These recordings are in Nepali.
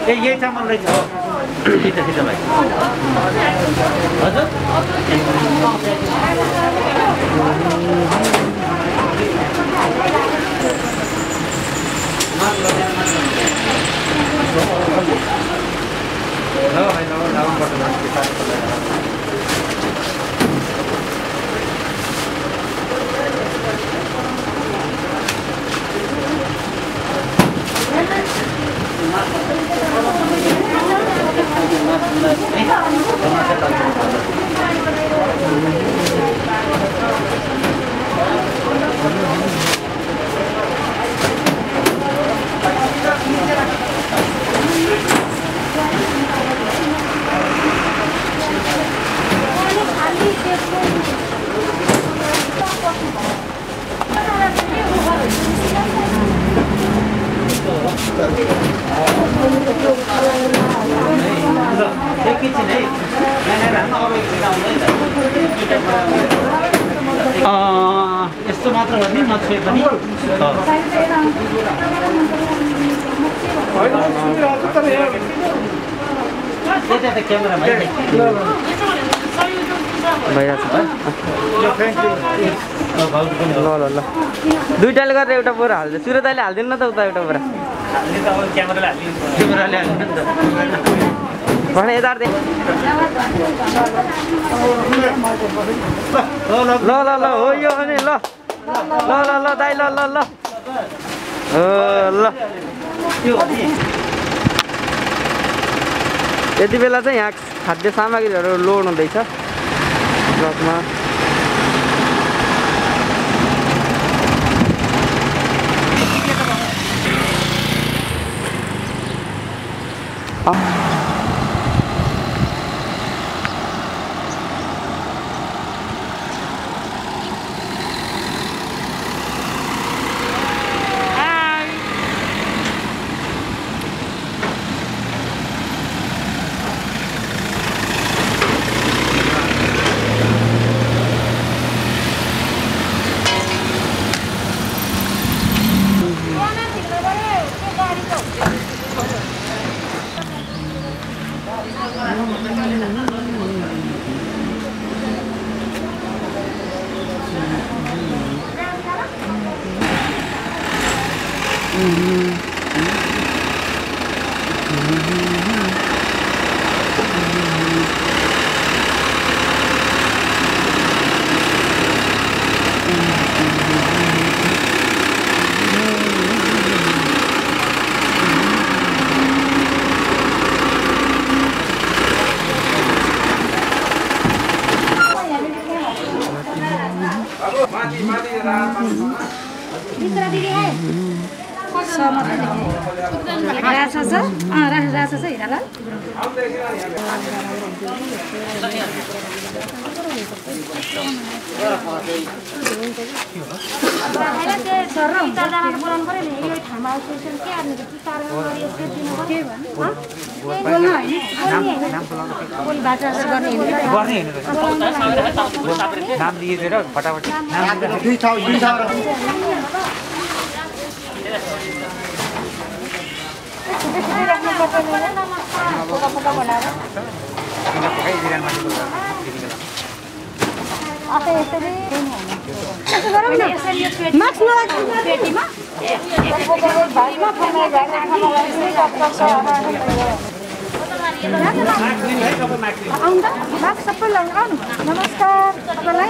यही चामल रहेछ सिधा भाइ हजुर यस्तो मात्र गर्ने नछोए पनि क्यामेरा ल ल ल दुईटाले गरेर एउटा बोरा हाल्छ सुरज दाइले हाल्दैन न त उता एउटा बोरा भने यतार दे ल ल ल हो यो अनि ल ल ल ल दाइ ल ल ल ल यति बेला चाहिँ यहाँ खाद्य सामग्रीहरू लोड हुँदैछ ट्रकमा नाम दिएर फटाफट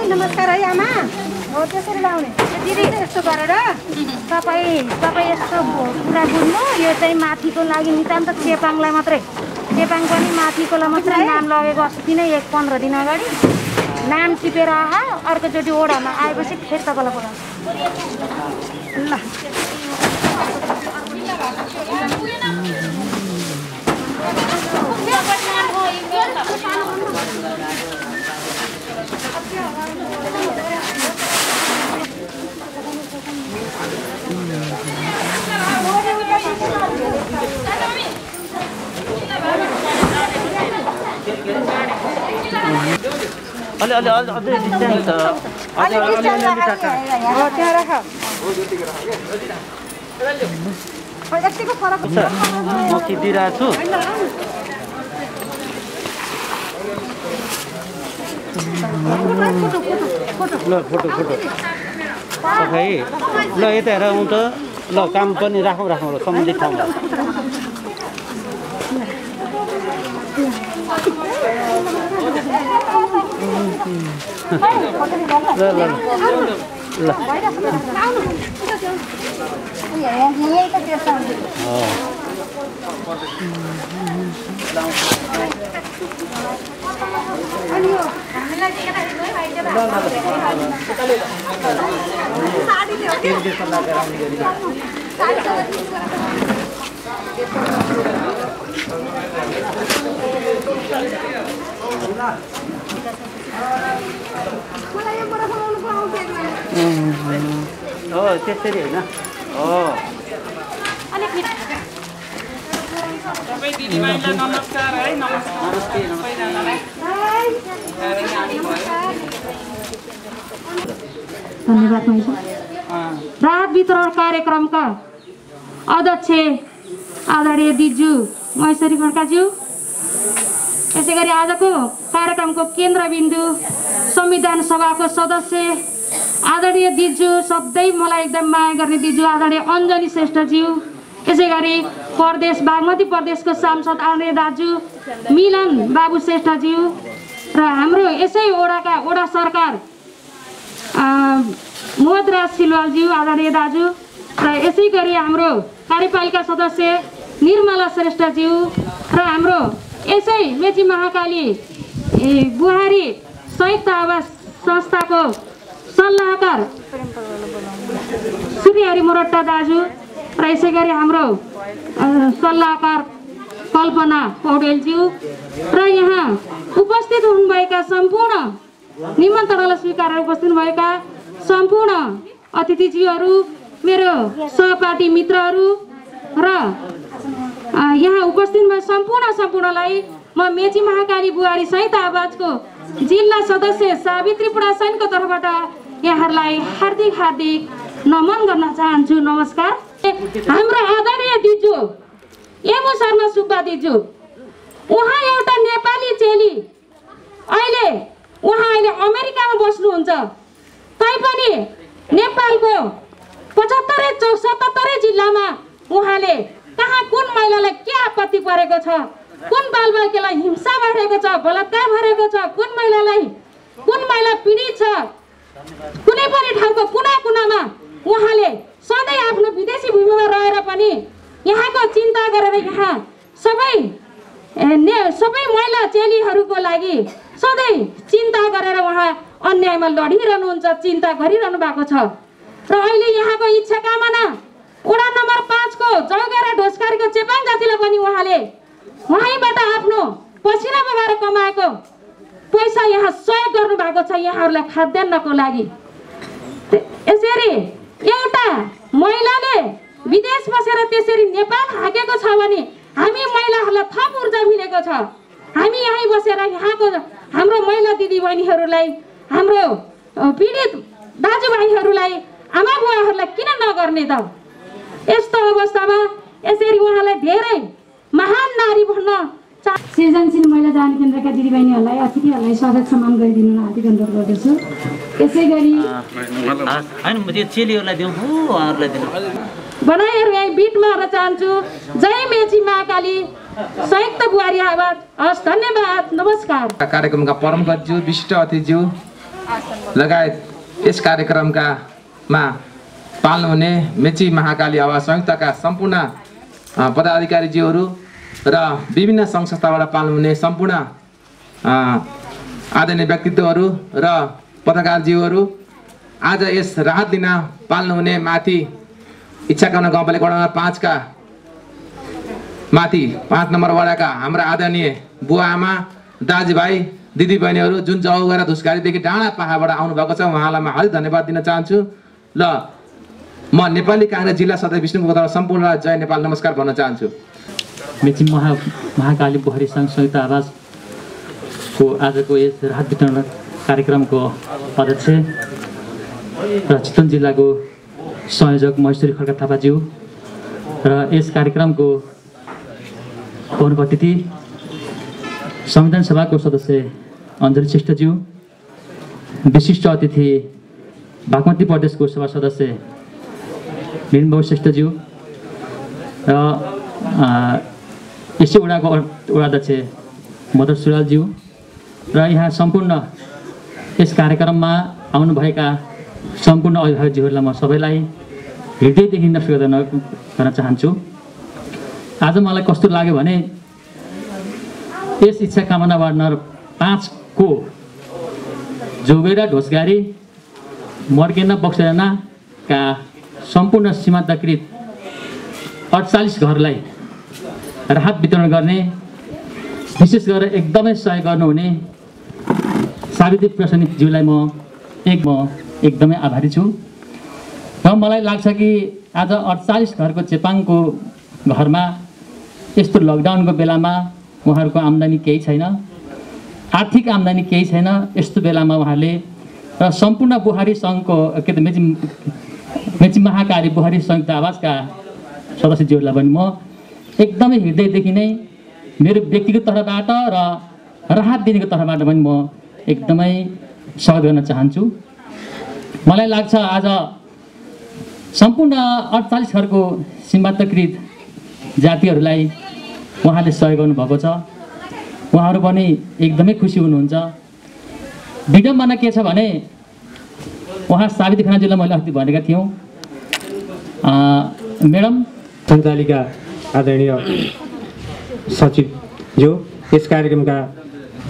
नमस्कार है आमा हो त्यसरी लाउने दिदी यस्तो गरेर तपाईँ यस्तो कुरा बुझ्नु यो चाहिँ माथिको लागि नितान्त चेपाङलाई मात्रै चेपाङ पनि माथिकोलाई मात्रै नाम लगेको अस्ति नै 15 दिन अगाडि नाम टिपेर आहा अर्कोचोटि ओडामा आएपछि फेरि तपाईँलाई बोलाउँछु ल अलि अलि अझै डिस्टेन्स छ त्यहाँ राख यतिको फरक म खिचिदिरहेको छु ल फोटो सफाइ ल यता हेर आउँ त ल काम पनि राखौँ ल सम्बन्धित ठाउँमा ल हो त्यसरी होइन हो सबै दिदीबहिनीलाई नमस्कार है धन्यवाद राहत वितरण कार्यक्रमका अध्यक्ष आदरणीय दिजु महेश्वरी खड्काज्यू यसै गरी आजको कार्यक्रमको केन्द्रबिन्दु संविधान सभाको सदस्य आदरणीय दिजु सधैँ मलाई एकदम माया गर्ने दिजु आदरणीय अञ्जनी श्रेष्ठज्यू यसै गरी प्रदेश बागमती प्रदेशको सांसद आदरणीय दाजु मिलन बाबु श्रेष्ठज्यू र हाम्रो यसै वडा सरकार मोहदराज सिलवालज्यू आदरणीय दाजु र यसै गरी हाम्रो कार्यपालिका सदस्य निर्मला श्रेष्ठज्यू र हाम्रो यसै मेची महाकाली बुहारी संयुक्त आवास संस्थाको सल्लाहकार सूर्यहरि मोरट्टा दाजु र यसै गरी हाम्रो सल्लाहकार कल्पना पौडेलज्यू र यहाँ उपस्थित हुनुभएका सम्पूर्ण निमन्त्रणालाई स्वीकारेर उपस्थित भएका सम्पूर्ण अतिथिज्यूहरू मेरो सहपाठी मित्रहरू र यहाँ उपस्थित भए सम्पूर्णलाई म मेची महाकाली बुहारी संयुक्त आवाजको जिल्ला सदस्य सावित्री पुडासैनको तर्फबाट यहाँहरूलाई हार्दिक नमन गर्न चाहन्छु। नमस्कार। हाम्रो आदरणीय दिजु एमु शर्मा सुब्बा दिजु उहाँ एउटा नेपाली चेली अहिले अमेरिकामा बस्नुहुन्छ तैपनि नेपालको 75-77 जिल्लामा उहाँले कहाँ कुन महिलालाई के आपत्ति परेको छ, कुन बालबालिकालाई हिंसा भइरहेको छ, बलात्कार भइरहेको छ, कुन महिला पीडित छ, कुनै पनि ठाउँको कुना-कुनामा उहाँले सधैँ आफ्नो विदेशी भूमिमा रहेर पनि यहाँको चिन्ता गरेर यहाँ सबै महिला चेलीहरूको लागि सधैँ चिन्ता गरेर उहाँ अन्यायमा लडिरहनुहुन्छ, चिन्ता गरिरहनु भएको छ। र अहिले यहाँको इच्छा कामना वडा नम्बर 5 को जौगेरा ढोसकारीको चेपाङ जातिलाई पनि उहाँले वहीँबाट आफ्नो पसिना बगाएर कमाएको पैसा यहाँ सहयोग गर्नु भएको छ यहाँहरूलाई खाद्यान्नको लागि। यसरी एउटा महिलाले विदेश बसेर त्यसरी नेपाल हाकेको छ भने हामी महिलाहरूलाई थप ऊर्जा मिलेको छ। हामी यहीँ बसेर यहाँको हाम्रो महिला दिदीबहिनीहरूलाई, हाम्रो पीडित दाजुभाइहरूलाई, आमा बुवाहरूलाई किन नगर्ने त? यस्तो अवस्थामा यसरी उहाँलाई धेरै महान नारी भन्न सृजनशील महिला जान केन्द्रका दिदीबहिनीहरूलाई, अतिथिहरूलाई स्वागत सम्मान गरिदिनु हार्दिक अनुरोध गर्दछु। यसै गरी बनाइहरू यहीँ बिट मार्न चाहन्छु। जय मेची महाकाली संयुक्त बुहारी आवाज। हस्, धन्यवाद, नमस्कार। कार्यक्रमका प्रमुख अतिथि, विशिष्ट अतिथिज्यू लगायत यस कार्यक्रमका पाल्नुहुने मेची महाकाली आवाज संयुक्तका सम्पूर्ण पदाधिकारीज्यूहरू र विभिन्न सङ्घ संस्थाबाट पाल्नुहुने सम्पूर्ण आदरणीय व्यक्तित्वहरू र पत्रकारज्यूहरू, आज यस राहत दिन पाल्नुहुने माथि इच्छाकामना गाउँपालिका वडा नम्बर 5 का माथि 5 नम्बर वडाका हाम्रा आदरणीय बुवा आमा दाजुभाइ दिदीबहिनीहरू जुन जौगेरा धुस्कारीदेखि डाँडा पाहाबाट आउनुभएको छ उहाँलाई म हार्दिक धन्यवाद दिन चाहन्छु। ल म नेपाली काङ्ग्रेस जिल्ला सदस्य विष्णुको तर्फबाट सम्पूर्णलाई जय नेपाल नमस्कार भन्न चाहन्छु। मेची महाकाली बुहारी संघ संयुक्त आवाजको आजको यस राहत वितरण कार्यक्रमको अध्यक्ष र चितवन जिल्लाको संयोजक महेश्वरी खड्का थापाज्यू र यस कार्यक्रमको प्रमुख अतिथि संविधान सभाको सदस्य अञ्जली श्रेष्ठज्यू, विशिष्ट अतिथि बागमती प्रदेशको सभा सदस्य वीरबाबु श्रेष्ठज्यू र यसै वडाको वडाध्यक्ष मदर सुरालज्यू र यहाँ सम्पूर्ण यस कार्यक्रममा आउनुभएका सम्पूर्ण अभिभावकज्यूहरूलाई म सबैलाई हृदयदेखि नमस्कार गर्न चाहन्छु। आज मलाई कस्तो लाग्यो भने यस इच्छा कामना वार्ड नम्बर 5 को जोगेरा ढोसगारी मर्केना बक्सेनाका सम्पूर्ण सीमान्तकृत 48 घरलाई राहत वितरण गर्ने, विशेष गरेर एकदमै सहयोग गर्नुहुने सावित्री प्रसन्नज्यूलाई म एकदमै आभारी छु। र मलाई लाग्छ कि आज 48 घरको चेपाङको घरमा यस्तो लकडाउनको बेलामा उहाँहरूको आम्दानी केही छैन, आर्थिक आम्दानी केही छैन। यस्तो बेलामा उहाँले र सम्पूर्ण बुहारी सङ्घको के त मेची महाकाली बुहारी संयुक्त आवाजका सदस्यज्यूहरूलाई पनि म एकदमै हृदयदेखि नै मेरो व्यक्तिगत तर्फबाट र राहत दिनेको तर्फबाट पनि म एकदमै सहयोग गर्न चाहन्छु। मलाई लाग्छ आज सम्पूर्ण 48 घरको सीमान्तकृत जातिहरूलाई उहाँले सहयोग गर्नुभएको छ। उहाँहरू पनि एकदमै खुसी हुनुहुन्छ। विडम्बना के छ भने उहाँ सावित्री खनाज्यूलाई मैले अस्ति भनेका थियौँ, म्याडम सञ्चालिका आदरणीय सचिवज्यू, यस कार्यक्रमका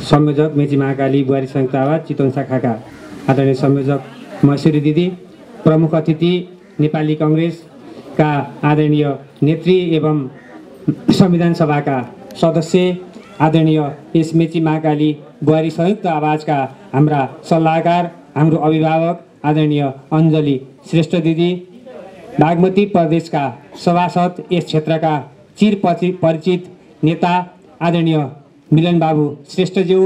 संयोजक मेची महाकाली बुहारी संयुक्त आवाज चितवन शाखाका आदरणीय संयोजक महेश्वरी दिदी, प्रमुख अतिथि नेपाली काङ्ग्रेसका आदरणीय नेत्री एवं संविधान सभाका सदस्य, आदरणीय यस मेची महाकाली बुहारी संयुक्त आवाजका हाम्रा सल्लाहकार, हाम्रो अभिभावक आदरणीय अञ्जली श्रेष्ठ दिदी, बागमती प्रदेशका सभासद, यस क्षेत्रका चिर परिचित नेता आदरणीय मिलन बाबु श्रेष्ठज्यू,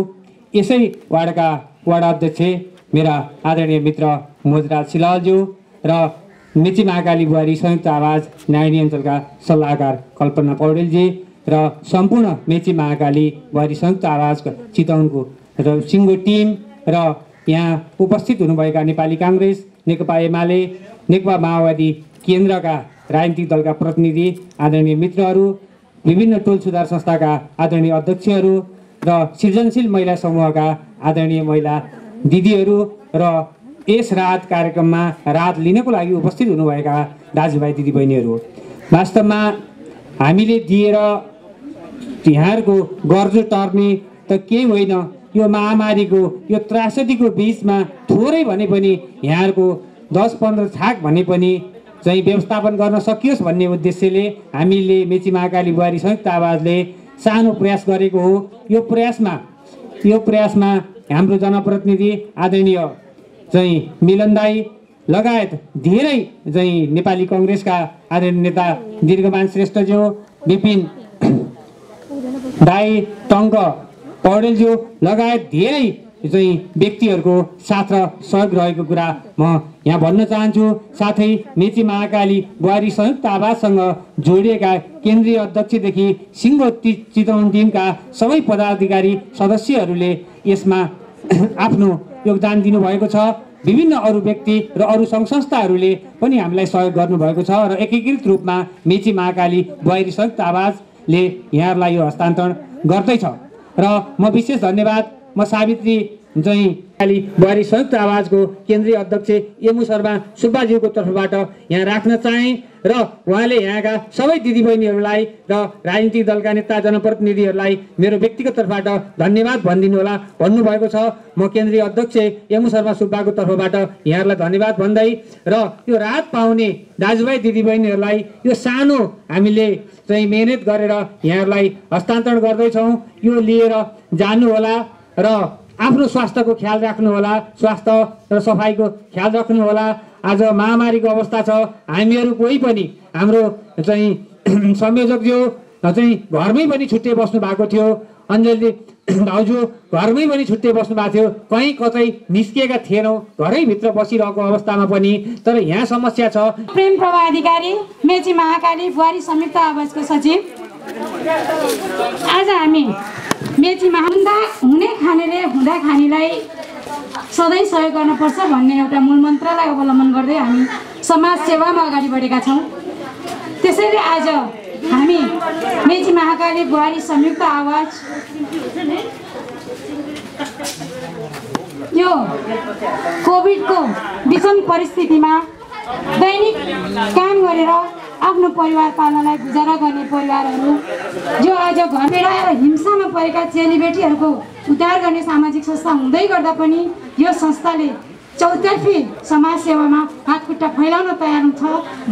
यसै वार्डका वार्ड अध्यक्ष मेरा आदरणीय मित्र मोजराज सिलालज्यू र मेची महाकाली बुहारी संयुक्त आवाज नारायणी अञ्चलका सल्लाहकार कल्पना पौडेलजी र सम्पूर्ण मेची महाकाली बुहारी संयुक्त आवाज चितवनको र सिङ्गो टिम र यहाँ उपस्थित हुनुभएका नेपाली काङ्ग्रेस, नेकपा एमाले, नेकपा माओवादी केन्द्रका राजनीतिक दलका प्रतिनिधि, आदरणीय मित्रहरू, विभिन्न टोल सुधार संस्थाका आदरणीय अध्यक्षहरू र सृजनशील महिला समूहका आदरणीय महिला दिदीहरू र यस राहत कार्यक्रममा राहत लिनको लागि उपस्थित हुनुभएका दाजुभाइ दिदीबहिनीहरू, वास्तवमा हामीले दिएर यहाँहरूको गर्जो टर्ने त केही होइन। यो महामारीको यो त्रासदीको बिचमा थोरै भने पनि यहाँहरूको 10-15 छाक भने पनि चाहिँ व्यवस्थापन गर्न सकियोस् भन्ने उद्देश्यले हामीले मेची महाकाली बुहारी संयुक्त आवाजले सानो प्रयास गरेको हो। यो प्रयासमा हाम्रो जनप्रतिनिधि आदरणीय चाहिँ मिलन दाई लगायत धेरै चाहिँ नेपाली काङ्ग्रेसका आदरणीय नेता दीर्घमान श्रेष्ठज्यू, विपिन दाई, टङ्क पौडेलज्यू लगायत धेरै चाहिँ व्यक्तिहरूको साथ र सहयोग रहेको कुरा म यहाँ भन्न चाहन्छु। साथै मेची महाकाली बुहारी संयुक्त आवाजसँग जोडिएका केन्द्रीय अध्यक्षदेखि सिङ्गो चितवन टिमका सबै पदाधिकारी सदस्यहरूले यसमा आफ्नो योगदान दिनुभएको छ। विभिन्न अरू व्यक्ति र अरू सङ्घ संस्थाहरूले पनि हामीलाई सहयोग गर्नुभएको छ र एकीकृत रूपमा मेची महाकाली बुहारी संयुक्त आवाजले यहाँहरूलाई यो हस्तान्तरण गर्दैछ। र म विशेष धन्यवाद म सावित्री चाहिँ काली बुहारी संयुक्त आवाजको केन्द्रीय अध्यक्ष एमु शर्मा सुब्बाज्यूको तर्फबाट यहाँ राख्न चाहेँ र उहाँले यहाँका सबै दिदीबहिनीहरूलाई र राजनीतिक दलका नेता जनप्रतिनिधिहरूलाई मेरो व्यक्तिगत तर्फबाट धन्यवाद भनिदिनु होला भन्नुभएको छ। म केन्द्रीय अध्यक्ष एमु शर्मा सुब्बाको तर्फबाट यहाँहरूलाई धन्यवाद भन्दै र यो राहत पाउने दाजुभाइ दिदीबहिनीहरूलाई यो सानो हामीले चाहिँ मेहनत गरेर यहाँहरूलाई हस्तान्तरण गर्दैछौँ। यो लिएर जानुहोला र आफ्नो स्वास्थ्यको ख्याल राख्नुहोला, स्वास्थ्य र सफाइको ख्याल राख्नुहोला। आज महामारीको अवस्था छ, हामीहरू कोही पनि हाम्रो चाहिँ संयोजकज्यू चाहिँ घरमै पनि छुट्टै बस्नु भएको थियो। अञ्जली भाउजू घरमै पनि छुट्टै बस्नु भएको थियो, कहीँ कतै निस्किएका थिएनौँ, घरैभित्र बसिरहेको अवस्थामा पनि। तर यहाँ समस्या छ। प्रेम प्रभा अधिकारी, मेची महाकाली बुहारी संयुक्त आवाजको सचिव। आज हामी मेची हुने खानेले हुँदा खानेलाई सधैँ सहयोग गर्नुपर्छ भन्ने एउटा मूल मन्त्रलाई अवलम्बन गर्दै हामी समाज सेवामा अगाडि बढेका छौँ। त्यसैले आज हामी मेची महाकाली बुहारी संयुक्त आवाज यो कोभिडको विषम परिस्थितिमा दैनिक काम गरेर आफ्नो परिवार पाल्नलाई गुजारा गर्ने परिवारहरू जो आज घरबेडा र हिंसामा परेका चेलीबेटीहरूको उद्धार गर्ने सामाजिक संस्था हुँदै गर्दा पनि यो संस्थाले चौतर्फी समाज सेवामा हातखुट्टा फैलाउन तयार छ।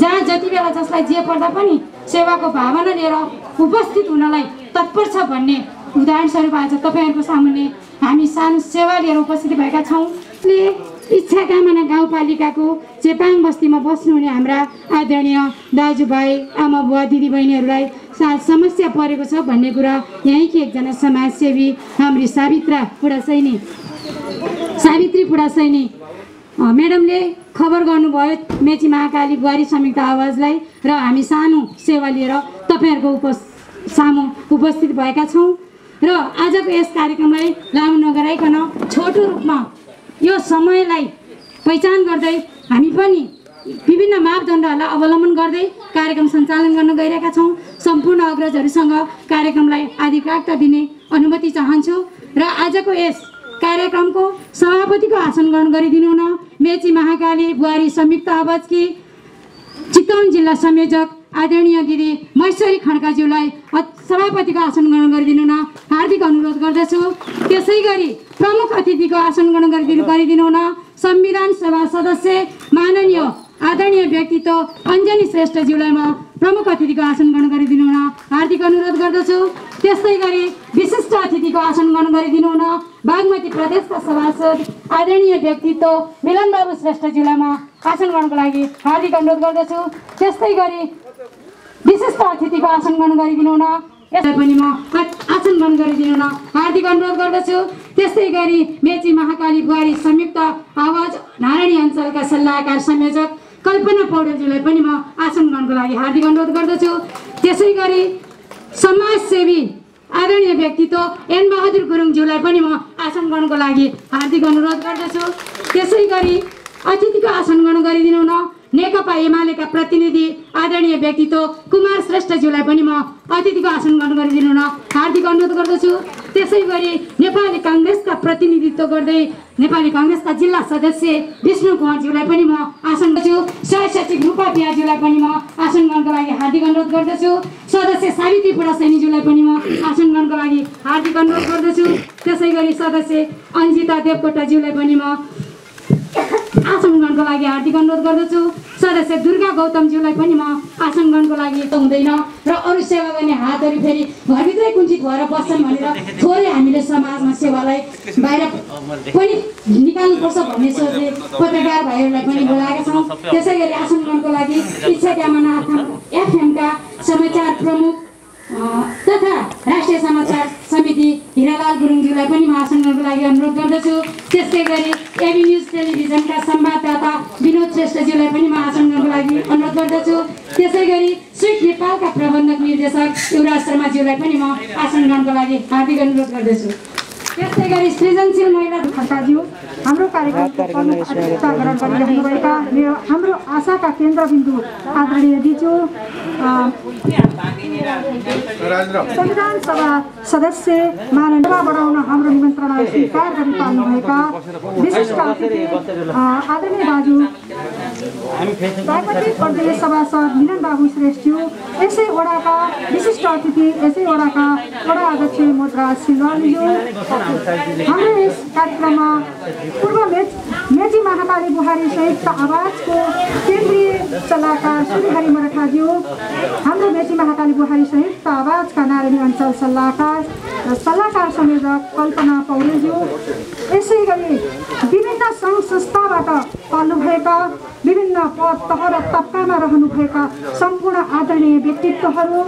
जहाँ जति बेला जसलाई जे पर्दा पनि सेवाको भावना लिएर उपस्थित हुनलाई तत्पर छ भन्ने उदाहरण स्वरूप आज तपाईँहरूको सामुन्ने हामी सानो सेवा लिएर उपस्थित भएका छौँ। इच्छा कामना गाउँपालिकाको चेपाङ बस्तीमा बस्नुहुने हाम्रा आदरणीय दाजुभाइ आमा बुवा दिदीबहिनीहरूलाई समस्या परेको छ भन्ने कुरा यहीँकी एकजना समाजसेवी हाम्री सावित्री पुडासैनी म्याडमले खबर गर्नुभयो मेची महाकाली बुहारी संयुक्त आवाजलाई र हामी सानो सेवा लिएर तपाईँहरूको सामु उपस्थित भएका छौँ। र आजको यस कार्यक्रमलाई लामो नगराइकन छोटो रूपमा यो समयलाई पहिचान गर्दै हामी पनि विभिन्न मापदण्डहरूलाई अवलम्बन गर्दै कार्यक्रम सञ्चालन गर्न गइरहेका छौँ। सम्पूर्ण अग्रजहरूसँग कार्यक्रमलाई आधिकारिकता दिने अनुमति चाहन्छु र आजको यस कार्यक्रमको सभापतिको आसन ग्रहण गरिदिनु हुन मेची महाकाली बुहारी संयुक्त आवाजकी चितवन जिल्ला संयोजक आदरणीय दिदी महेश्वरी खड्काज्यूलाई सभापतिको आसन ग्रहण गरिदिनु हुन हार्दिक अनुरोध गर्दछु। त्यसै गरी प्रमुख अतिथिको आसन ग्रहण गरिदिनु हुन संविधान सभा सदस्य माननीय आदरणीय व्यक्तित्व अञ्जनी श्रेष्ठज्यूलाई म प्रमुख अतिथिको आसन ग्रहण गरिदिनु हुन हार्दिक अनुरोध गर्दछु। त्यस्तै गरी विशिष्ट अतिथिको आसन ग्रहण गरिदिनु हुन बागमती प्रदेशका सभासद आदरणीय व्यक्तित्व मिलन बाबु श्रेष्ठज्यूलाई म आसन ग्रहणको लागि हार्दिक अनुरोध गर्दछु। त्यस्तै गरी विशिष्ट अतिथिको आसन ग्रहण गरिदिनु हुन यसलाई पनि म आसन ग्रहण गरिदिनु हुन हार्दिक अनुरोध गर्दछु। त्यस्तै गरी मेची महाकाली बुहारी संयुक्त आवाज नारायणी अञ्चलका सल्लाहकार संयोजक कल्पना पौडेलज्यूलाई पनि म आसन ग्रहणको लागि हार्दिक अनुरोध गर्दछु। त्यसै गरी समाजसेवी आदरणीय व्यक्तित्व एन बहादुर गुरुङज्यूलाई पनि म आसन ग्रहणको लागि हार्दिक अनुरोध गर्दछु। त्यसै गरी अतिथिको आसन ग्रहण गरिदिनु हुन नेकपा एमालेका प्रतिनिधि आदरणीय व्यक्तित्व कुमार श्रेष्ठज्यूलाई पनि म अतिथिको आसन ग्रहण गरिदिनु हुन हार्दिक अनुरोध गर्दछु। त्यसै गरी नेपाली काङ्ग्रेसका प्रतिनिधित्व गर्दै नेपाली काङ्ग्रेसका जिल्ला सदस्य विष्णु कुमारज्यूलाई पनि म आसन गर्छु। सहसचिव रूपा पियाज्यूलाई पनि म आसन ग्रहणको लागि हार्दिक अनुरोध गर्दछु। सदस्य सावित्री पुडासैनीज्यूलाई पनि म आसन ग्रहणको लागि हार्दिक अनुरोध गर्दछु। त्यसै गरी सदस्य अन्जिता देवकोटाज्यूलाई पनि म आसन ग्रहणको लागि हार्दिक अनुरोध गर्दछु। सदस्य दुर्गा गौतमज्यूलाई पनि म आसन ग्रहणको लागि हुँदैन र अरू सेवा गर्ने हातहरू फेरि घरभित्रै कुञ्चित भएर बस्छन् भनेर थोरै हामीले समाजमा सेवालाई बाहिर पनि निकाल्नुपर्छ भन्ने सोचले पत्रकार भाइहरूलाई पनि बोलाएका छौँ। त्यसै गरी आसन ग्रहणको लागि इच्छा कामना एफएमका समाचार प्रमुख तथा राष्ट्रिय समाचार समिति हिरालाल गुरुङज्यूलाई पनि म आसन ग्रहणको लागि अनुरोध गर्दछु। त्यस्तै गरी एबी न्युज टेलिभिजनका संवाददाता विनोद श्रेष्ठज्यूलाई पनि म आसन ग्रहणको लागि अनुरोध गर्दछु। त्यसै गरी स्विट नेपालका प्रबन्धक निर्देशक युवराज शर्माज्यूलाई पनि म आसन ग्रहणको लागि हार्दिक अनुरोध गर्दछु। त्यस्तै गरी सृजनशील महिला खड्काज्यू हाम्रो कार्यक्रमको अध्यक्षता ग्रहण गरिरहनुभएका हाम्रो आशाका केन्द्रबिन्दु आदरणीय दिजु संविधान सभा सदस्य माननीय बढाउन हाम्रो निमन्त्रणालाई स्वीकार गरी पाल्नुभएका विशिष्ट अतिथि आदरणीय दाजु बागमती प्रदेश सभासद मिलन बाबु श्रेष्ठज्यू, यसै वडाका विशिष्ट अतिथि यसै वडाका वडा अध्यक्ष मोद्रा सिलवालज्यू, हाम्रो यस कार्यक्रममा पूर्व मेची महाकाली बुहारी संयुक्त आवाजको केन्द्रीय सल्लाहकार श्रीहरि मराठाज्यू, हाम्रो मेची महाकाली बुहारी संयुक्त आवाजका नारायणी अञ्चल सल्लाहकार संयोजक कल्पना पौडेलज्यू, यसै गरी विभिन्न सङ्घ संस्थाबाट पाल्नुभएका विभिन्न पद तह र तबकामा रहनुभएका सम्पूर्ण आदरणीय व्यक्तित्वहरू,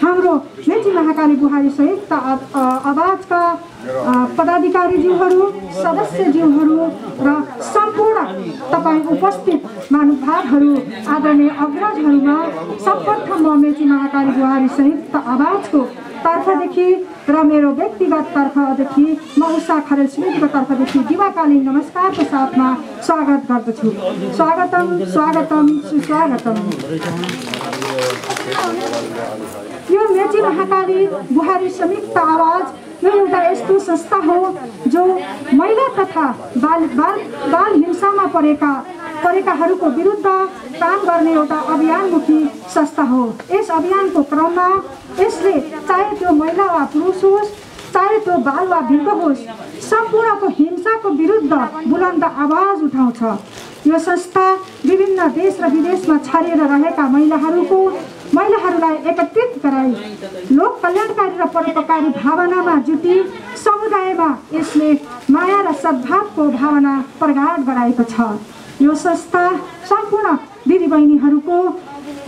हाम्रो मेची महाकाली बुहारी संयुक्त आवाजका पदाधिकारीज्यूहरू, सदस्यज्यूहरू र सम्पूर्ण तपाईँ उपस्थित महानुभावहरू, आदरणीय अग्रजहरूमा सर्वप्रथम म मेची महाकाली बुहारी संयुक्त आवाजको तर्फदेखि र मेरो व्यक्तिगत तर्फदेखि म उषा खरेल समितिको तर्फदेखि दिवाकालीन नमस्कारको साथमा स्वागत गर्दछु। स्वागतम स्वागतम सुस्वागतम। यो मेची महाकाली बुहारी संयुक्त आवाज यो एउटा यस्तो संस्था हो जो महिला तथा बाल हिंसामा परेकाहरूको विरुद्ध काम गर्ने एउटा अभियानमुखी संस्था हो। यस अभियानको क्रममा यसले चाहे त्यो महिला वा पुरुष होस्, चाहे त्यो बाल वा वृद्ध होस्, सम्पूर्णको हिंसाको विरुद्ध बुलन्द आवाज उठाउँछ। यो संस्था विभिन्न देश र विदेशमा छरिएर रहेका महिलाहरूलाई एकत्रित गराई लोक कल्याणकारी र परोपकारी भावनामा जुटी समुदायमा यसले माया र सद्भावको भावना प्रगाट गराएको छ। यो संस्था सम्पूर्ण दिदीबहिनीहरूको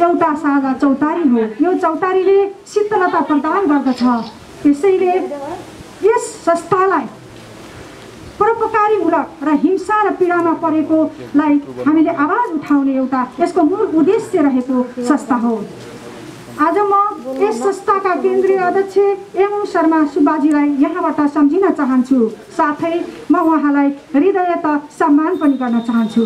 एउटा साझा चौतारी हो। यो चौतारीले शीतलता प्रदान गर्दछ। त्यसैले यस संस्थालाई परोपकारीमूलक र हिंसा र पीडामा परेकोलाई हामीले आवाज उठाउने एउटा यसको मूल उद्देश्य रहेको संस्था हो। आज म यस संस्थाका केन्द्रीय अध्यक्ष एम शर्मा सुब्बाजीलाई यहाँबाट सम्झिन चाहन्छु। साथै म उहाँलाई हृदयत सम्मान पनि गर्न चाहन्छु,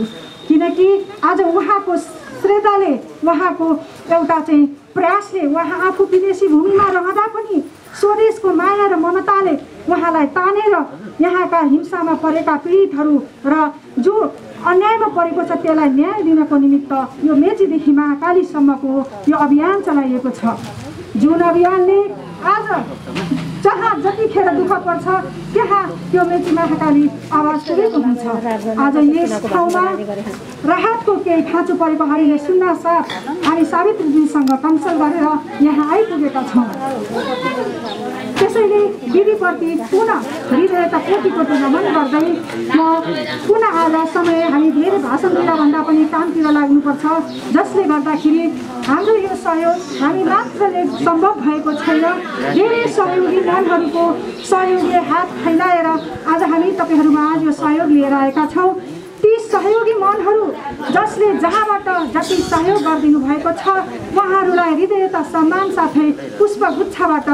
किनकि आज उहाँको श्रद्धाले, उहाँको एउटा चाहिँ प्रयासले, उहाँ आफू विदेशी भूमिमा रहँदा पनि स्वदेशको माया र ममताले उहाँलाई तानेर यहाँका हिंसामा परेका पीडितहरू र जो अन्यायमा परेको छ त्यसलाई न्याय दिनको निमित्त यो मेचीदेखि महाकालीसम्मको यो अभियान चलाइएको छ। जुन अभियानले आज जहाँ जतिखेर दुःख पर्छ त्यहाँ त्यो मेची महाकाली आवाज पुगेको हुन्छ। आज यस ठाउँमा राहतको केही खाँचो परेको हामीले सुन्न साथ हामी सावित्रीजीसँग कन्सल्ट गरेर यहाँ आइपुगेका छौँ। त्यसैले दिदीप्रति पुनः हृदयका कोटि नमन गर्दै म पुनः आज समय हामी धेरै भाषणतिर भन्दा पनि कामतिर लाग्नुपर्छ, जसले गर्दाखेरि हाम्रो यो सहयोग हामी मात्रले सम्भव भएको छैन। धेरै सहयोगी मनहरूको सहयोगले हात फैलाएर आज हामी तपाईँहरूमा आज यो सहयोग लिएर आएका छौँ। ती सहयोगी मनहरू जसले जहाँबाट जति सहयोग गरिदिनु भएको छ उहाँहरूलाई हृदयता सम्मान साथै पुष्पगुच्छाबाट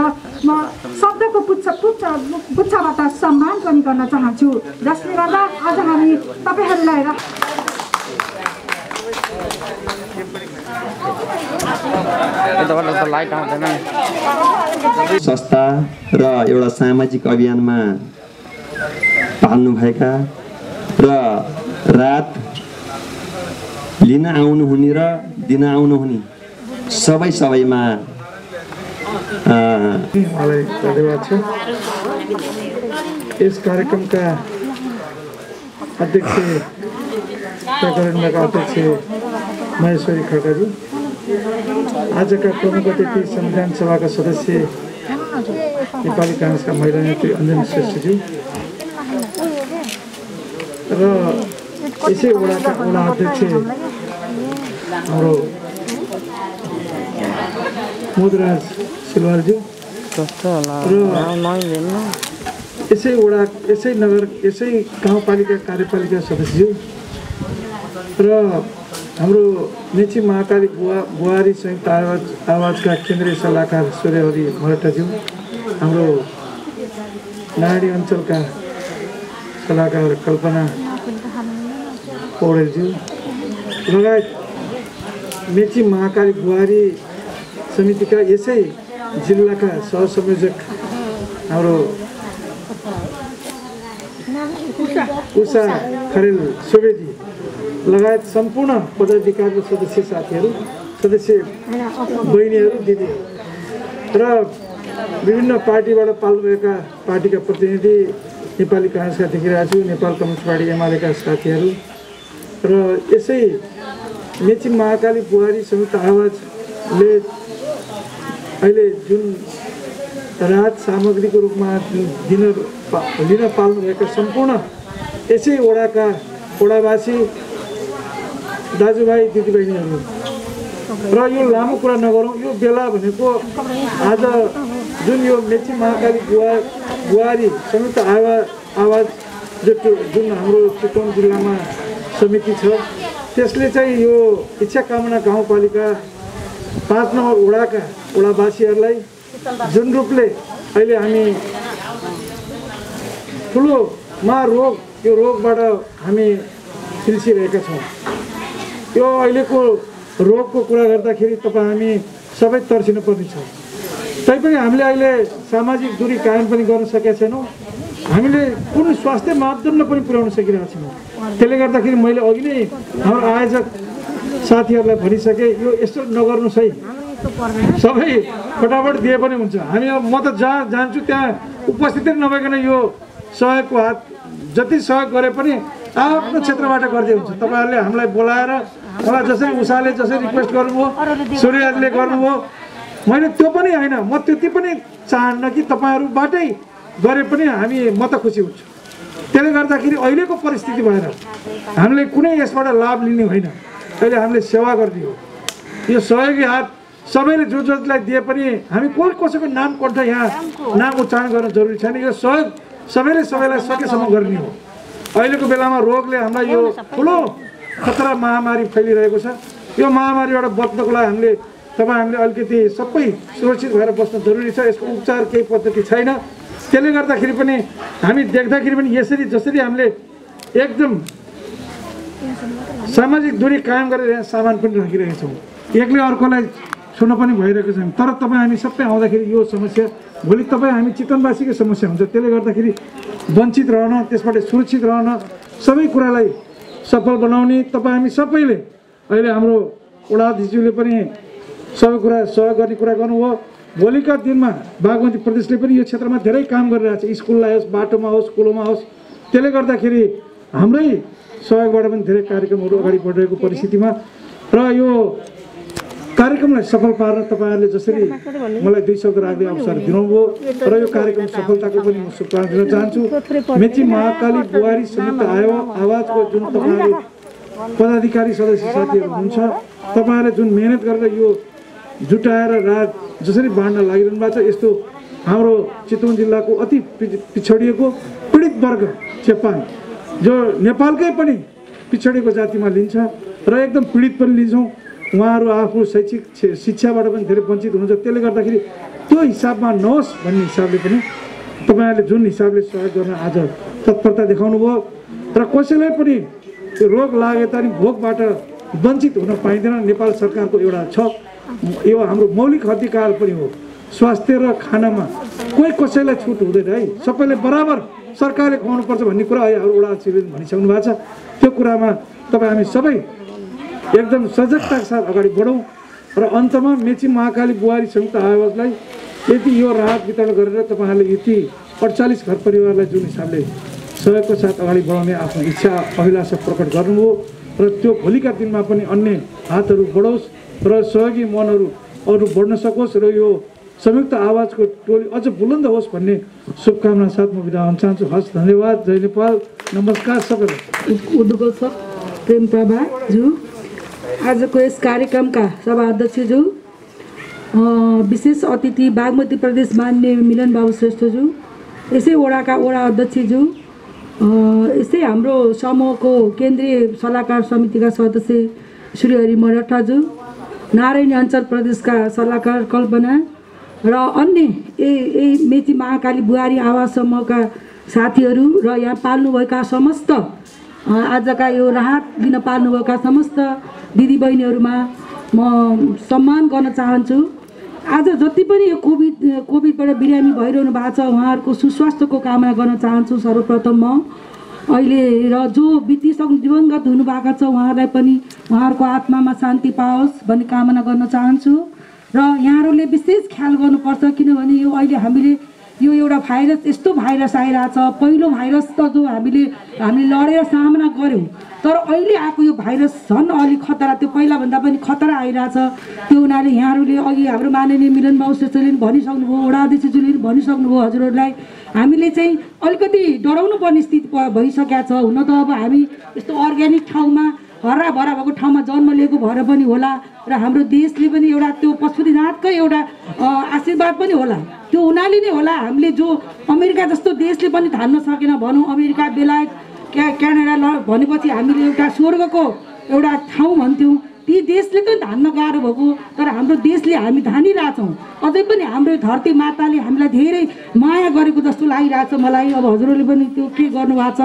म शब्दको गुच्छाबाट सम्मान पनि गर्न चाहन्छु, जसले गर्दा आज हामी तपाईँहरूलाई संस्था र एउटा सामाजिक अभियानमा पाल्नुभएका र रात लिन आउनुहुने र दिन आउनुहुने सबैमा मलाई धन्यवाद छ। यस कार्यक्रमका अध्यक्ष प्रकरणका अध्यक्ष महेश्वरी खड्काजी, आजका प्रमुख अतिथि संविधान सभाका सदस्य नेपाली काङ्ग्रेसका महिला नेत्री अञ्जनी श्रेष्ठज्यू र यसै वडाका वडा अध्यक्ष हाम्रो मुदराज सिलवालज्यू र यसै वडा, यसै नगर, यसै गाउँपालिका कार्यपालिका सदस्यज्यू र हाम्रो मेची महाकाली बुहारी संयुक्त आवाजका केन्द्रीय सल्लाहकार सूर्यहरि मराठाज्यू, हाम्रो नाडी अञ्चलका सल्लाहकार कल्पना पौडेलज्यू लगायत मेची महाकाली बुहारी समितिका यसै जिल्लाका सहसंयोजक हाम्रो उषा खरेल सुवेदी लगायत सम्पूर्ण पदाधिकारी सदस्य साथीहरू, सदस्य बहिनीहरू, दिदी र विभिन्न पार्टीबाट पाल्नुभएका पार्टीका प्रतिनिधि, नेपाली काङ्ग्रेसका देखिरहेको छु, नेपाल कम्युनिस्ट पार्टी एमालेका साथीहरू र यसै मेची महाकाली बुहारी संयुक्त आवाजले अहिले जुन राहत सामग्रीको रूपमा लिन पाल्नुभएका सम्पूर्ण यसै वडाका वडावासी दाजुभाइ दिदीबहिनीहरू र यो लामो कुरा नगरौँ। यो बेला भनेको आज जुन यो मेची महाकाली बुहारी संयुक्त आवाज जुन हाम्रो चितवन जिल्लामा समिति छ त्यसले चाहिँ यो इच्छा कामना गाउँपालिका 5 नम्बर वडाका वडावासीहरूलाई जुन रूपले अहिले हामी ठुलो महारोग यो रोगबाट हामी पिल्सिरहेका छौँ। यो अहिलेको रोगको कुरा गर्दाखेरि तपाईँ हामी सबै तर्सिनु पर्ने छ। तैपनि हामीले अहिले सामाजिक दूरी कायम पनि गर्न सकेका छैनौँ। हामीले कुन स्वास्थ्य मापदण्ड पनि पुर्याउन सकिरहेका छैनौँ। त्यसले गर्दाखेरि मैले अघि नै हाम्रो आयोजक साथीहरूलाई भनिसकेँ यो यस्तो नगर्नुहोस् है, सबै फटाफट दिए पनि हुन्छ। हामी म त जहाँ जान्छु त्यहाँ उपस्थित नभइकन यो सहयोगको हात जति सहयोग गरे पनि आफ्नो क्षेत्रबाट गर्दै हुन्छ। तपाईँहरूले हामीलाई बोलाएर मलाई जसरी उषाले जसरी रिक्वेस्ट गर्नुभयो, सूर्यले गर्नुभयो, मैले त्यो पनि होइन, म त्यति पनि चाहन्न कि तपाईँहरूबाटै गरे पनि म त खुसी हुन्छु। त्यसले गर्दाखेरि अहिलेको परिस्थिति भएर हामीले कुनै यसबाट लाभ लिने होइन, अहिले हामीले सेवा गर्ने हो। यो सहयोगी हात सबैले जो जसलाई दिए पनि हामी कसैको नाम कण्ठ यहाँ नाम उच्चारण गर्न जरुरी छैन। यो सहयोग सबैलाई सकेसम्म गर्ने हो। अहिलेको बेलामा रोगले हामीलाई यो ठुलो खतरा महामारी फैलिरहेको छ। यो महामारीबाट बच्नको लागि हामीले अलिकति सबै सुरक्षित भएर बस्न जरुरी छ। यसको उपचार केही पद्धति छैन। त्यसले गर्दाखेरि पनि हामी देख्दाखेरि पनि यसरी जसरी हामीले एकदम सामाजिक दूरी कायम गरेर सामान पनि राखिरहेका छौँ, एकले अर्कोलाई छुन पनि भइरहेको छैन। तर तपाईँ हामी सबै आउँदाखेरि यो समस्या भोलि तपाईँ हामी चितवनवासीकै समस्या हुन्छ। त्यसले गर्दाखेरि वञ्चित रहन, त्यसबाट सुरक्षित रहन, सबै कुरालाई सफल बनाउने तपाईँ हामी सबैले अहिले हाम्रो वडाधीशज्यूले पनि सबै कुरा सहयोग गर्ने कुरा गर्नुभयो। भोलिका दिनमा बागमती प्रदेशले पनि यो क्षेत्रमा धेरै काम गरिरहेको छ, स्कुललाई होस्, बाटोमा होस्, कुलोमा होस्। त्यसले गर्दाखेरि हाम्रै सहयोगबाट पनि धेरै कार्यक्रमहरू अगाडि बढिरहेको परिस्थितिमा र यो कार्यक्रमलाई सफल पार्न तपाईँहरूले जसरी मलाई 2 शब्द राख्दै अवसर दिनुभयो र यो कार्यक्रम सफलताको पनि म शुभकामना दिन चाहन्छु। मेची महाकाली बुहारी संयुक्त आवाजको जुन तपाईँहरू पदाधिकारी सदस्य साथीहरू हुनुहुन्छ, तपाईँहरूले जुन मेहनत गरेर यो जुटाएर रात जसरी बाँड्न लागिरहनु भएको छ, यस्तो हाम्रो चितवन जिल्लाको अति पिछडिएको पीडित वर्ग चेपाङ जो नेपालकै पनि पिछडिएको जातिमा लिन्छ र एकदम पीडित पनि लिन्छौँ। उहाँहरू आफ्नो शैक्षिक शिक्षाबाट पनि धेरै वञ्चित हुनुहुन्छ। त्यसले गर्दाखेरि त्यो हिसाबमा नहोस् भन्ने हिसाबले पनि तपाईँहरूले जुन हिसाबले सहयोग गर्न आज तत्परता देखाउनु भयो र कसैलाई पनि त्यो रोग लागे तानि भोकबाट वञ्चित हुन पाइँदैन। नेपाल सरकारको एउटा छ, यो हाम्रो मौलिक अधिकार पनि हो। स्वास्थ्य र खानामा कोही कसैलाई छुट हुँदैन है, सबैले बराबर सरकारले खुवाउनुपर्छ भन्ने कुरा अहिले हाम्रो वडाधीशले भनिसक्नु भएको छ। त्यो कुरामा तपाईँ हामी सबै एकदम सजगताका साथ अगाडि बढौँ र अन्तमा मेची महाकाली बुहारी संयुक्त आवाजलाई यति यो राहत वितरण गरेर तपाईँहरूले यति 48 घर परिवारलाई जुन हिसाबले सहयोगको साथ अगाडि बढाउने आफ्नो इच्छा अभिलाषा प्रकट गर्नुभयो र त्यो भोलिका दिनमा पनि अन्य हातहरू बढोस् र सहयोगी मनहरू अरू बढ्न सकोस् र यो संयुक्त आवाजको टोली अझ बुलन्द होस् भन्ने शुभकामना साथ म बिदा हुन चाहन्छु। हस्, धन्यवाद, जय नेपाल, नमस्कार सबैलाई। उद्घोषक प्रेम प्रभाज्यू, आजको यस कार्यक्रमका सभा अध्यक्षज्यू, विशेष अतिथि बागमती प्रदेश मान्य मिलन बाबु श्रेष्ठज्यू, यसै वडाका वडा अध्यक्षज्यू, यसै हाम्रो समूहको केन्द्रीय सल्लाहकार समितिका सदस्य श्री हरि मराठाज्यू, नारायणी अञ्चल प्रदेशका सल्लाहकार कल्पना र अन्य यही मेची महाकाली बुहारी आवाज समूहका साथीहरू र यहाँ पाल्नुभएका समस्त आजका यो राहत दिन पाल्नुभएका समस्त दिदीबहिनीहरूमा म सम्मान गर्न चाहन्छु। आज जति पनि यो कोभिडबाट बिरामी भइरहनु भएको छ उहाँहरूको सुस्वास्थ्यको कामना गर्न चाहन्छु। सर्वप्रथम म अहिले र जो दिवंगत हुनुभएका छ उहाँहरूलाई पनि उहाँहरूको आत्मामा शान्ति पाओस् भन्ने कामना गर्न चाहन्छु र यहाँहरूले विशेष ख्याल गर्नुपर्छ, किनभने यो अहिले हामीले यो एउटा भाइरस यस्तो भाइरस आइरहेछ। पहिलो भाइरस त जो हामीले लडेर सामना गऱ्यौँ, तर अहिले आएको यो भाइरस झन् अलिक खतरा, त्यो पहिलाभन्दा पनि खतरा आइरहेछ। त्यो हुनाले यहाँहरूले अघि हाम्रो माननीय मिलन बाबु श्रेष्ठले भनिसक्नुभयो, वडाध्यक्षज्यूले भनिसक्नुभयो, हजुरहरूलाई हामीले चाहिँ अलिकति डराउनु पर्ने स्थिति भइसकेको छ। हुन त अब हामी यस्तो अर्ग्यानिक ठाउँमा हर्रा भरा भएको ठाउँमा जन्म लिएको भएर पनि होला र हाम्रो देशले पनि एउटा त्यो पशुपतिनाथकै एउटा आशीर्वाद पनि होला। त्यो हुनाले नै होला हामीले जो अमेरिका जस्तो देशले पनि धान्न सकेन भनौँ, अमेरिका बेलायत क्यानाडा भनेपछि हामीले एउटा स्वर्गको एउटा ठाउँ भन्थ्यौँ, ती देशले पनि धान्न गाह्रो भएको, तर हाम्रो देशले हामी धानिरहेछौँ। अझै पनि हाम्रो धरती माताले हामीलाई धेरै माया गरेको जस्तो लागिरहेछ मलाई। अब हजुरहरूले पनि त्यो के गर्नुभएको छ,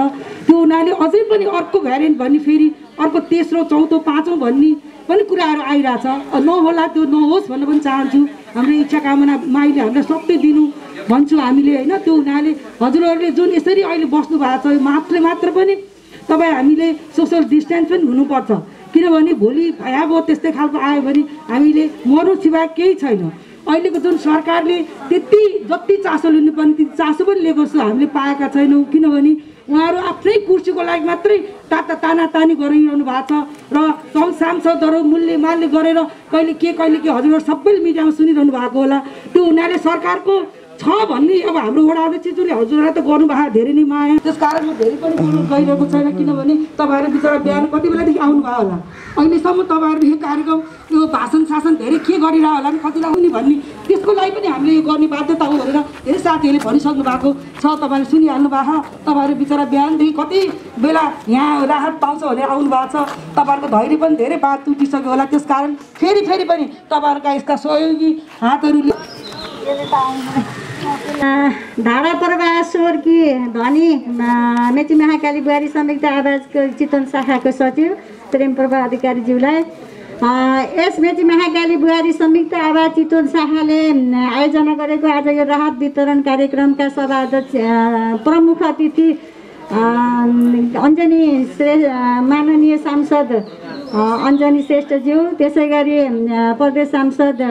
त्यो हुनाले अझै पनि अर्को भ्यारिएन्ट भन्ने फेरि अर्को तेस्रो चौथो पाँचौँ भन्ने पनि कुराहरू आइरहेछ। नहोला, त्यो नहोस् भन्न पनि चाहन्छु। हाम्रो इच्छा कामना माईले हामीलाई सबै दिनु भन्छु हामीले होइन। त्यो हुनाले हजुरहरूले जुन यसरी अहिले बस्नु भएको छ मात्र पनि तपाईँ हामीले सोसल डिस्टेन्स पनि हुनुपर्छ, किनभने भोलि भयावह त्यस्तै खालको आयो भने हामीले मर्नु सिवाय केही छैन। अहिलेको जुन सरकारले त्यति जति चासो लिनुपर्ने त्यति चासो पनि लिएको जस्तो हामीले पाएका छैनौँ, किनभने उहाँहरू आफ्नै कुर्सीको लागि मात्रै तानातानी गरिरहनु भएको छ र सांसदहरू मूल्यमाल्य गरेर कहिले के हजुरहरू सबैले मिडियामा सुनिरहनु भएको होला। त्यो हुनाले सरकारको छ भन्ने अब हाम्रो वडा अध्यक्षज्यूले हजुरहरूलाई त गर्नुभएको धेरै नै माया, त्यस कारण म धेरै पनि बोल्नु गइरहेको छैन, किनभने तपाईँहरू बिचरा बिहान कति बेलादेखि आउनुभयो होला। अहिलेसम्म तपाईँहरूले यो कार्यक्रम यो भाषण शासन धेरै के गरिरह होला नि कतिलाई हुने भन्ने त्यसको लागि पनि हामीले यो गर्ने बाध्यता हो भनेर धेरै साथीहरूले भनिसक्नु भएको छ। तपाईँहरूले सुनिहाल्नु भएको, तपाईँहरू बिचरा बिहानदेखि कति बेला यहाँ राहत पाउँछ भनेर आउनु भएको छ। तपाईँहरूको धैर्य पनि धेरै बात टुटिसक्यो होला, त्यस कारण फेरि पनि तपाईँहरूका यस्ता सहयोगी हातहरूले धारा प्रवाह स्वरकी धनी मेची महाकाली बुहारी संयुक्त आवाजको चितवन शाखाको सचिव प्रेम प्रभा अधिकारीज्यूलाई यस मेची महाकाली बुहारी संयुक्त आवाज चितवन शाखाले आयोजना गरेको आज यो राहत वितरण कार्यक्रमका सभा अध्यक्ष प्रमुख अतिथि अञ्जनी माननीय सांसद अञ्जनी श्रेष्ठज्यू, त्यसै गरी प्रदेश सांसद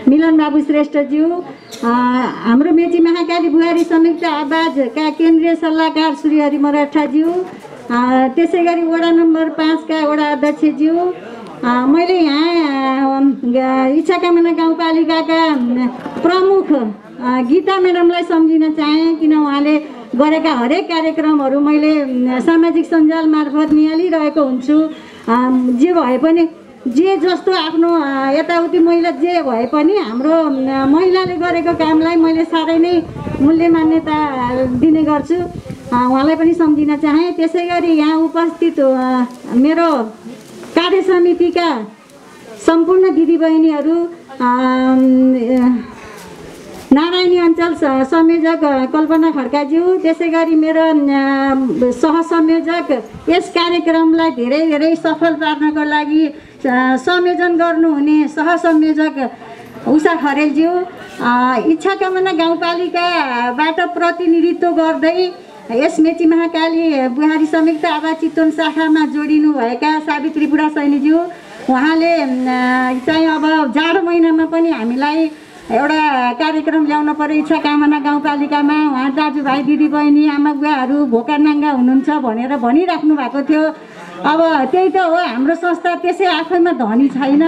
मिलन बाबु श्रेष्ठज्यू, हाम्रो मेची महाकाली बुहारी संयुक्त आवाजका केन्द्रीय सल्लाहकार श्री हरि मराठाज्यू, त्यसै गरी वडा नम्बर 5 का वडा अध्यक्षज्यू, मैले यहाँ इच्छा कामना गाउँपालिकाका प्रमुख गीता म्याडमलाई सम्झिन चाहेँ, किन उहाँले गरेका हरेक कार्यक्रमहरू मैले सामाजिक सञ्जाल मार्फत निहालिरहेको हुन्छु। जे भए पनि जे जस्तो आफ्नो यताउति महिला जे भए पनि हाम्रो महिलाले गरेको कामलाई मैले साह्रै नै मूल्य मान्यता दिने गर्छु, उहाँलाई पनि सम्झिन चाहेँ। त्यसै गरी यहाँ उपस्थित मेरो कार्य समितिका सम्पूर्ण दिदीबहिनीहरू, नारायणी अञ्चल संयोजक कल्पना खड्काज्यू, त्यसै गरी मेरो सहसंयोजक यस कार्यक्रमलाई धेरै धेरै सफल पार्नको लागि संयोजन गर्नुहुने सहसंयोजक उषा खरेलज्यू, इच्छा कामना गाउँपालिकाबाट प्रतिनिधित्व गर्दै यस मेची महाकाली बुहारी संयुक्त आवाज चितवन शाखामा जोडिनुभएका सावित्री बुढा सैनीज्यू, उहाँले चाहिँ अब जाडो महिनामा पनि हामीलाई एउटा कार्यक्रम ल्याउनु पर्यो इच्छा कामना गाउँपालिकामा, उहाँ दाजुभाइ दिदीबहिनी आमा बुवाहरू भोका नाङ्गा हुनुहुन्छ भनेर भनिराख्नु भएको थियो। अब त्यही त हो, हाम्रो संस्था त्यसै आफैमा धनी छैन,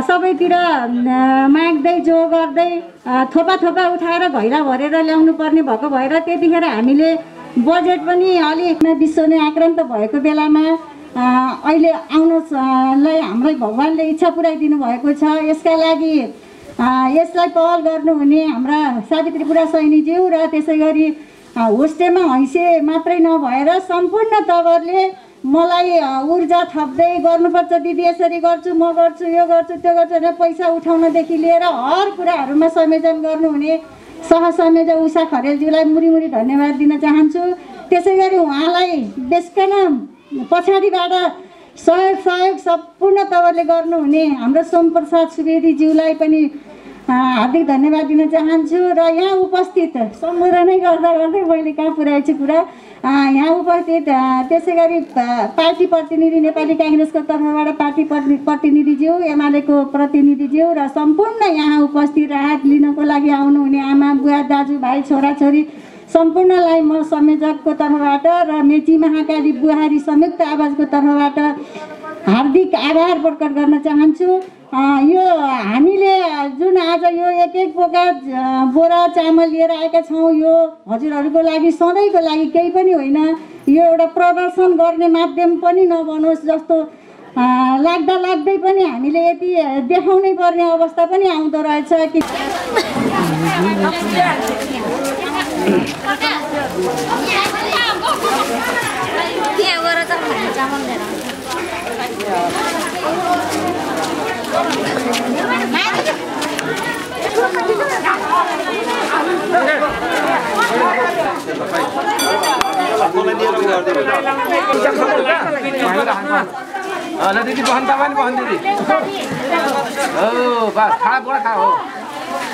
सबैतिर माग्दै जो गर्दै थोपा उठाएर घैला भरेर ल्याउनु पर्ने भएको भएर त्यतिखेर हामीले बजेट पनि अलिक विश्व नै आक्रान्त भएको बेलामा अहिले आउनलाई हाम्रो भगवान्ले इच्छा पुऱ्याइदिनु भएको छ। यसका लागि यसलाई पहल गर्नुहुने हाम्रा सावित्री बुढा सैनीज्यू र त्यसै गरी होस्टेलमा हैसे मात्रै नभएर सम्पूर्ण तवरले मलाई ऊर्जा थप्दै गर्नुपर्छ दिदी, यसरी गर्छु, म गर्छु, यो गर्छु, त्यो गर्छु र पैसा उठाउनदेखि लिएर हर कुराहरूमा संयोजन गर्नुहुने सहसंयोजक उषा खरेलज्यूलाई मुरी धन्यवाद दिन चाहन्छु। त्यसै गरी उहाँलाई बेसकन पछाडिबाट सहयोग सम्पूर्ण तवरले गर्नुहुने हाम्रो सोमप्रसाद सुवेदीज्यूलाई पनि हार्दिक धन्यवाद दिन चाहन्छु। र यहाँ उपस्थित सम्बोधनै गर्दा मैले कहाँ पुऱ्याएछु कुरा, यहाँ उपस्थित त्यसै गरी पार्टी प्रतिनिधि नेपाली काङ्ग्रेसको तर्फबाट पार्टी प्रतिनिधिज्यू, एमालेको प्रतिनिधिज्यू र सम्पूर्ण यहाँ उपस्थित राहत लिनको लागि आउनुहुने आमा बुवा दाजुभाइ छोराछोरी सम्पूर्णलाई म संयोजकको तर्फबाट र मेची महाकाली बुहारी संयुक्त आवाजको तर्फबाट हार्दिक आभार प्रकट गर्न चाहन्छु। यो हामीले जुन आज यो एक एक बोरा चामल लिएर आएका छौँ, यो हजुरहरूको लागि सधैँको लागि केही पनि होइन, यो एउटा प्रदर्शन गर्ने माध्यम पनि नबनोस् जस्तो लाग्दै पनि हामीले यति देखाउनै पर्ने अवस्था पनि आउँदो रहेछ कि दिदी बहन तपाईँ बहन दिदी हो बस खा बुढा खा हो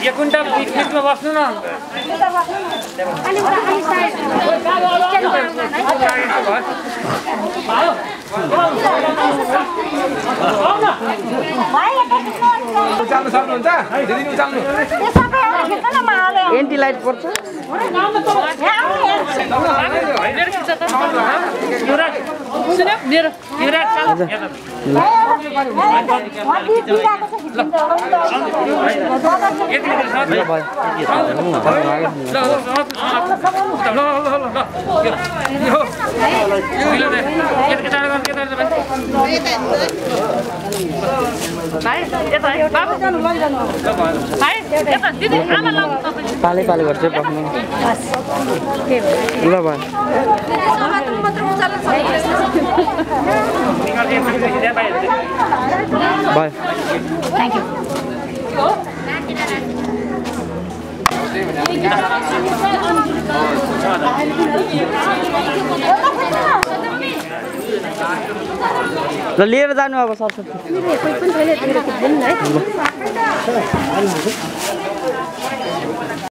एक कुन्टल खेतमा बस्नु न उचाल्नु सक्नुहुन्छ दिदी उचाल्नु एन्टी लाइट पर्छ पाले गर्छ बस्नु ल भाइ बाय थ्याङ्क यू ल लिएर जानु अब सर कोही पनि छैन